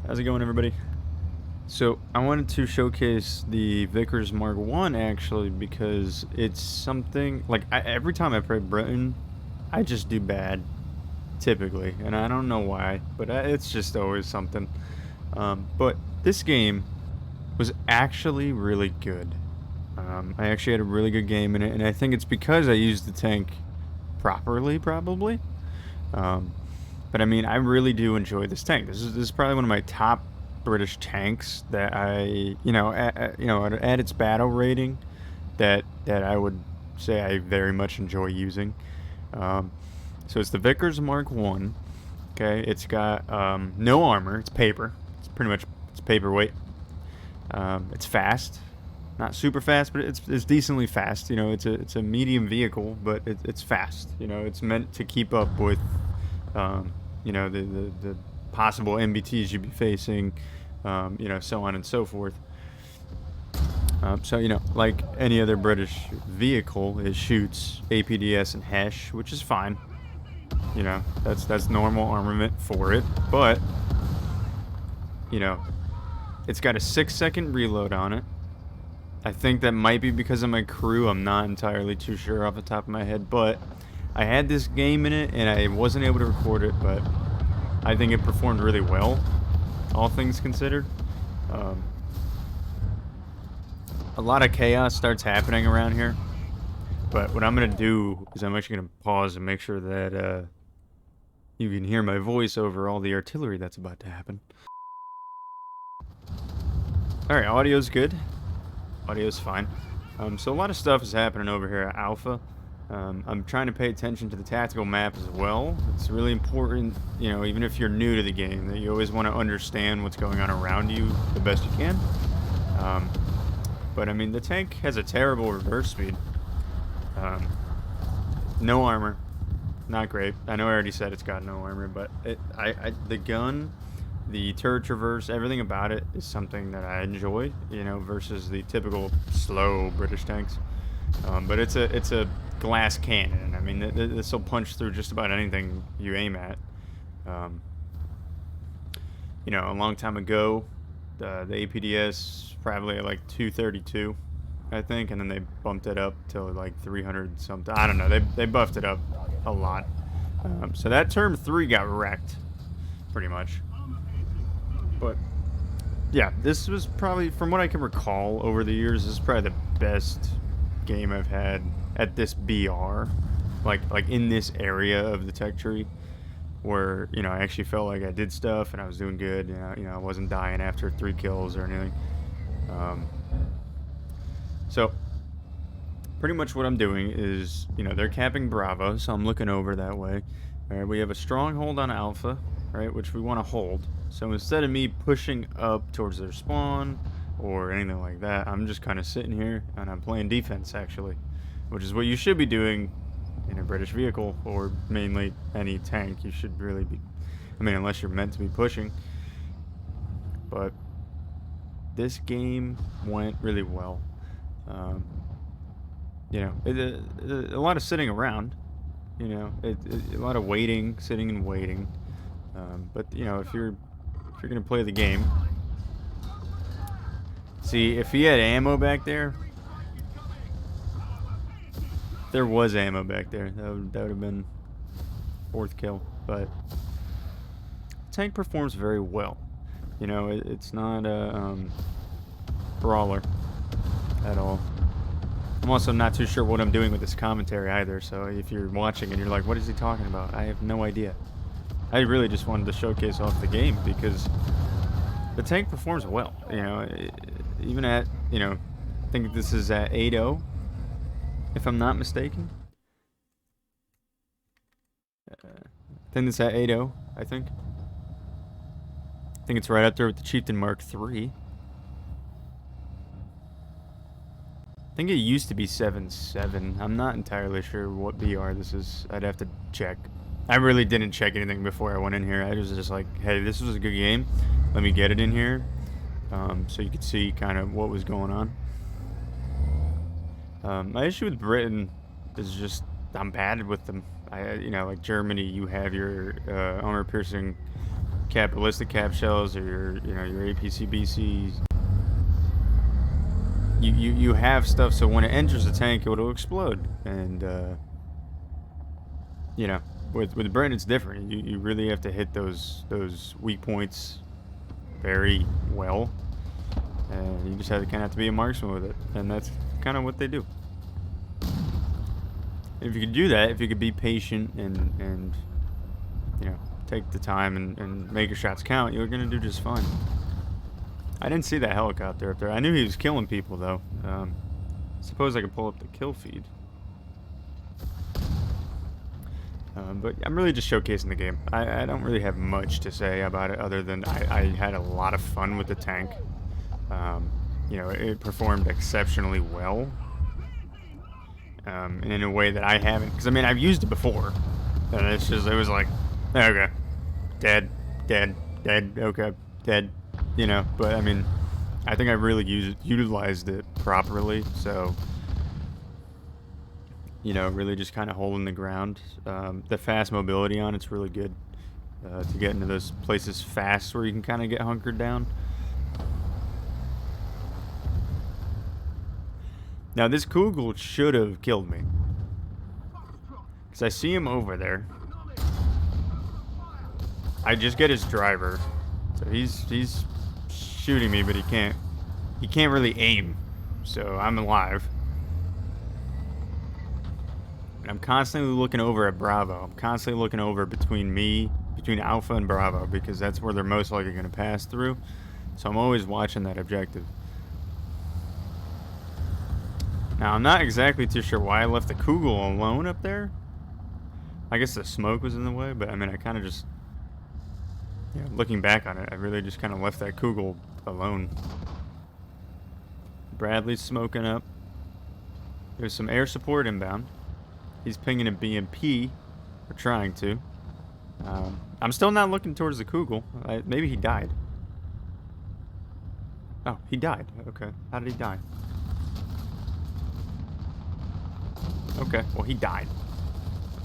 How's it going, everybody? So I wanted to showcase the Vickers Mk.1 actually because it's something like every time I play Britain, I just do bad typically, and I don't know why, but it's just always something. But this game was actually really good. I actually had a really good game in it, and I think it's because I used the tank properly, probably. Um, but I mean, I really do enjoy this tank. This is probably one of my top British tanks that at its battle rating, that I would say I very much enjoy using. Um, so it's the Vickers Mk.1. Okay, it's got no armor. It's paper. It's paperweight. It's fast, not super fast, but it's decently fast. You know, it's a medium vehicle, but it's fast. You know, it's meant to keep up with um, the possible MBTs you'd be facing, so on and so forth. So like any other British vehicle, it shoots APDS and HESH, which is fine. You know, that's normal armament for it, but you know, it's got a 6-second reload on it. I think that might be because of my crew. I'm not entirely too sure off the top of my head, but I had this game in it and I wasn't able to record it, but I think it performed really well, all things considered. Um, a lot of chaos starts happening around here, but what I'm going to do is I'm actually going to pause and make sure that you can hear my voice over all the artillery that's about to happen. Alright, audio's good. Audio's fine. So a lot of stuff is happening over here at Alpha. I'm trying to pay attention to the tactical map as well. It's really important, even if you're new to the game, that you always want to understand what's going on around you the best you can. But I mean, the tank has a terrible reverse speed. No armor. Not great. I know I already said it's got no armor, but the gun, the turret traverse, everything about it is something that I enjoy, versus the typical slow British tanks. But it's a glass cannon. I mean, this will punch through just about anything you aim at. A long time ago, the APDS probably at like 232, I think, and then they bumped it up to like 300 something. I don't know. They buffed it up a lot. So that term 3 got wrecked, pretty much. But yeah, this was probably, from what I can recall over the years, this is probably the best game I've had at this BR, like in this area of the tech tree, where I actually felt like I did stuff and I was doing good. I wasn't dying after 3 kills or anything. So pretty much what I'm doing is, they're capping Bravo, so I'm looking over that way. All right, we have a stronghold on Alpha, right, which we want to hold. So instead of me pushing up towards their spawn or anything like that, I'm just kind of sitting here and I'm playing defense, actually, which is what you should be doing in a British vehicle, or mainly any tank. You should really be, unless you're meant to be pushing. But this game went really well. A lot of sitting around, a lot of waiting, sitting and waiting. But if you're gonna play the game, see, if he had ammo back there, there was ammo back there, that would have been 4th kill. But the tank performs very well. It's not a brawler at all. I'm also not too sure what I'm doing with this commentary either, so if you're watching and you're like, what is he talking about? I have no idea. I really just wanted to showcase off the game because the tank performs well. Even at, I think this is at 8-0, if I'm not mistaken. I think it's at 8-0, I think. I think it's right up there with the Chieftain Mark III. I think it used to be 7-7. I'm not entirely sure what BR this is. I'd have to check. I really didn't check anything before I went in here. I was just like, hey, this was a good game. Let me get it in here, so you could see kind of what was going on. My issue with Britain is just I'm bad with them. Like Germany, you have your armor-piercing ballistic cap shells or your, your APC-BCs. You have stuff, so when it enters the tank, it'll explode. And you know, with Brent, it's different. You really have to hit those weak points very well, and you just kind of have to be a marksman with it, and that's kind of what they do. And if you could do that, if you could be patient and take the time and make your shots count, you're gonna do just fine. I didn't see that helicopter up there. I knew he was killing people though. Suppose I could pull up the kill feed. But I'm really just showcasing the game. I don't really have much to say about it other than I had a lot of fun with the tank. It performed exceptionally well. In a way that I haven't, because I mean I've used it before, and it was like, okay, dead, okay, dead, But I mean, I think I really utilized it properly, so really just kind of holding the ground. The fast mobility on it's really good to get into those places fast where you can kind of get hunkered down. Now this Kugel should have killed me, because I see him over there. I just get his driver, so he's shooting me, but he can't really aim, so I'm alive. And I'm constantly looking over at Bravo. I'm constantly looking over between Alpha and Bravo, because that's where they're most likely going to pass through. So I'm always watching that objective. Now, I'm not exactly too sure why I left the Kugel alone up there. I guess the smoke was in the way, but I mean, I kind of just, looking back on it, I really just kind of left that Kugel alone. Bradley's smoking up. There's some air support inbound. He's pinging a BMP, or trying to. I'm still not looking towards the Kugel. Maybe he died. Oh, he died. Okay. How did he die? Okay, well, he died.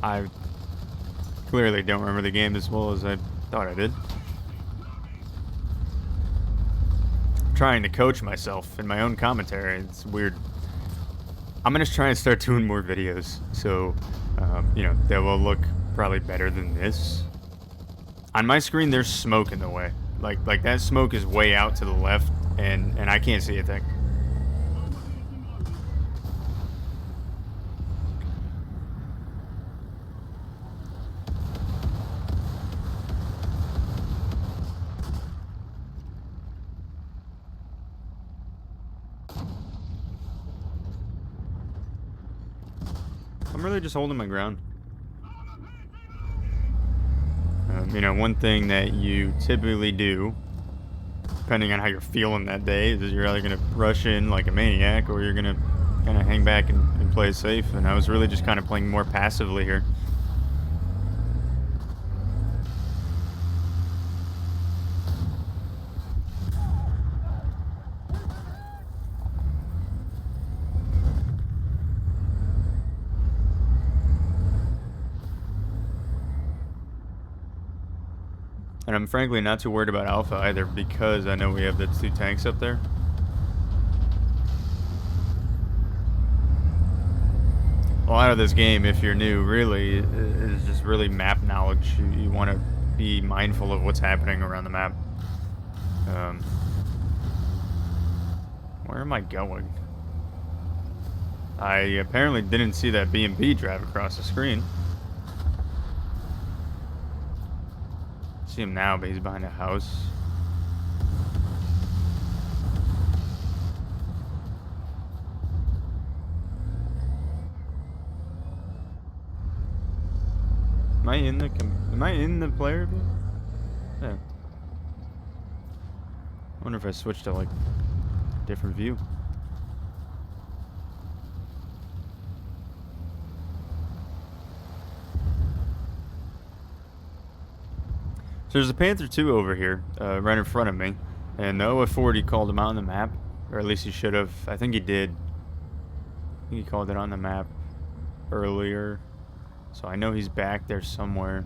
I clearly don't remember the game as well as I thought I did. I'm trying to coach myself in my own commentary. It's weird. I'm going to try and start doing more videos, so, they will look probably better than this. On my screen, there's smoke in the way. Like that smoke is way out to the left, and I can't see a thing. I'm really just holding my ground. One thing that you typically do, depending on how you're feeling that day, is you're either going to rush in like a maniac, or you're going to kind of hang back and play it safe. And I was really just kind of playing more passively here. And I'm frankly not too worried about Alpha either, because I know we have the 2 tanks up there. A lot of this game, if you're new, really, is just really map knowledge. You want to be mindful of what's happening around the map. Where am I going? I apparently didn't see that B&B drive across the screen. See him now, but he's behind a house. Am I in the player view? Yeah. I wonder if I switched to like a different view. So there's a Panther 2 over here, right in front of me, and the OF-40 called him out on the map, or at least he should have. I think he did. I think he called it on the map earlier, so I know he's back there somewhere.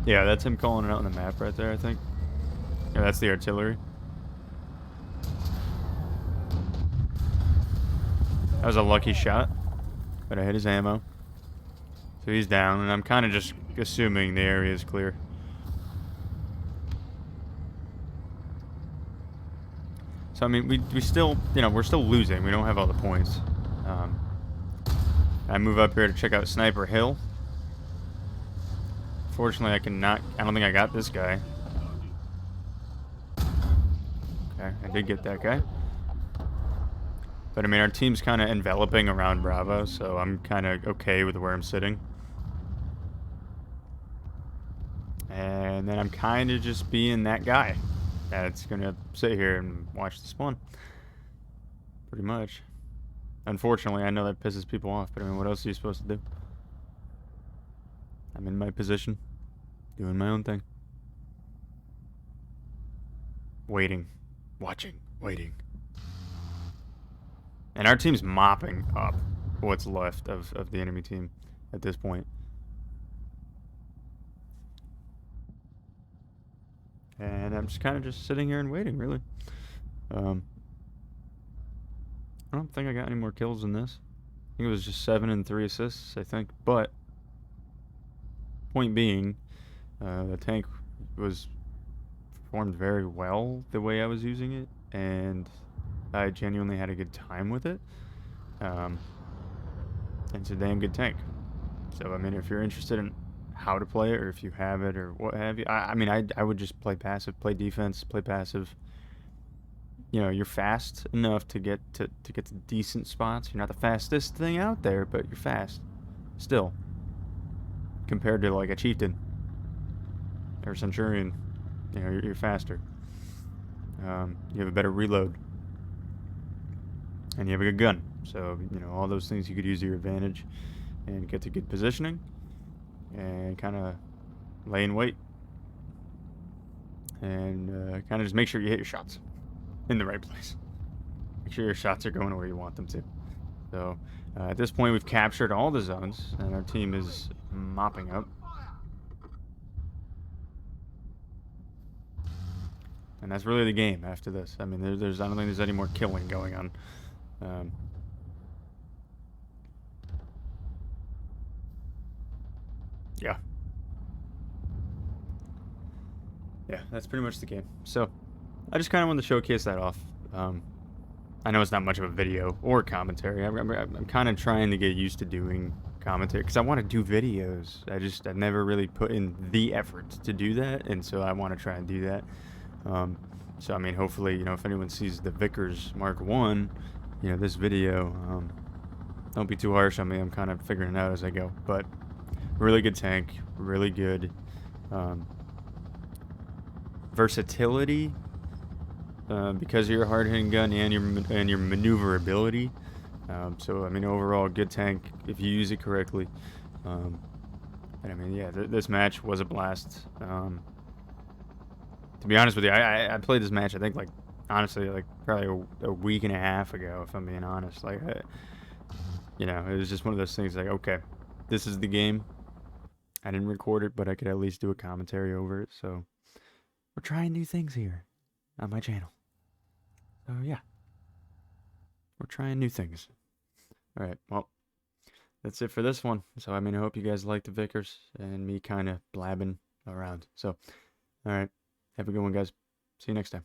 Yeah, that's him calling it out on the map right there, I think. Yeah, that's the artillery. That was a lucky shot, but I hit his ammo. So he's down, and I'm kind of just assuming the area is clear. So, I mean, we still, we're still losing. We don't have all the points. Um, I move up here to check out Sniper Hill. Fortunately, I don't think I got this guy. Okay, I did get that guy. But, I mean, our team's kind of enveloping around Bravo, so I'm kind of okay with where I'm sitting. And then I'm kind of just being that guy that's going to sit here and watch the spawn. Pretty much. Unfortunately, I know that pisses people off, but I mean, what else are you supposed to do? I'm in my position, doing my own thing. Waiting. Watching. Waiting. And our team's mopping up what's left of the enemy team at this point. And I'm just kind of just sitting here and waiting, really. I don't think I got any more kills than this. I think it was just 7 and 3 assists, I think. But, point being, the tank was performed very well the way I was using it. And I genuinely had a good time with it. And it's a damn good tank. So, I mean, if you're interested in how to play it, or if you have it, or what have you, I mean, I would just play passive, play defense, play passive. You're fast enough to get to decent spots. You're not the fastest thing out there, but you're fast. Still. Compared to, like, a chieftain. Or a centurion. You're faster. You have a better reload. And you have a good gun. So, all those things you could use to your advantage. And get to good positioning. And kind of lay in wait. And kind of just make sure you hit your shots in the right place. Make sure your shots are going where you want them to. So at this point, we've captured all the zones, and our team is mopping up. And that's really the game after this. I mean, I don't think there's any more killing going on. Yeah. Yeah, that's pretty much the game. So I just kind of wanted to showcase that off. I know it's not much of a video or commentary. I'm kind of trying to get used to doing commentary because I want to do videos. I've never really put in the effort to do that, and so I want to try and do that. So I mean, hopefully, if anyone sees the Vickers Mk.1, this video, don't be too harsh on me. I'm kind of figuring it out as I go. But really good tank, really good versatility. Because of your hard-hitting gun and your maneuverability. So I mean, overall, good tank if you use it correctly. And I mean, yeah, this match was a blast. To be honest with you, I played this match. I think honestly, probably a week and a half ago, if I'm being honest. It was just one of those things. Like, okay, this is the game. I didn't record it, but I could at least do a commentary over it. So we're trying new things here on my channel. So yeah, we're trying new things. All right, well, that's it for this one. So I mean, I hope you guys like the Vickers and me kind of blabbing around. So, all right, have a good one, guys. See you next time.